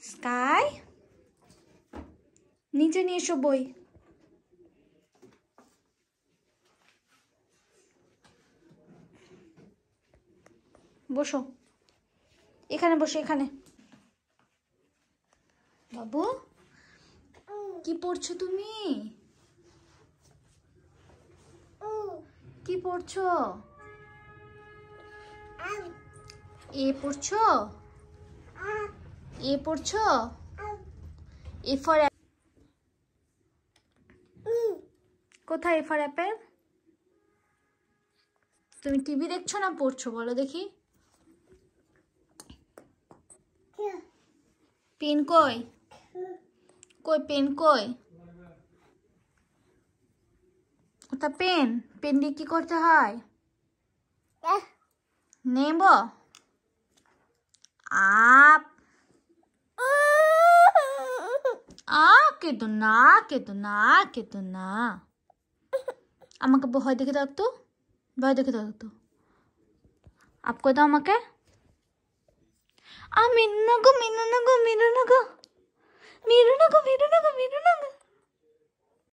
Sky নিচে নিয়ে এসো বই। বসো এখানে, বসো এখানে। বাবু কি পড়ছো তুমি? কি পড়ছো? এ পড়ছো? এ পড়ছো? এ ফর কোথায় এ ফর অ্যাপেল? তুমি টিভি দেখছো না পড়ছো বলো দেখি? পেন কই? কই পেন কই? ওটা পেন। পেন দিয়ে কি করতে হয়? নেব আপ কেঁদো না, কেঁদো না, কেঁদো না। আমাকে ভয় দেখে দাও তো, ভয় দেখে দাও তো। আপ করে দাও আমাকে। মিনু না গো, মিনু না গো, মিনু না গো, মিনু না গো, মিনু না গো, মিনু না গো।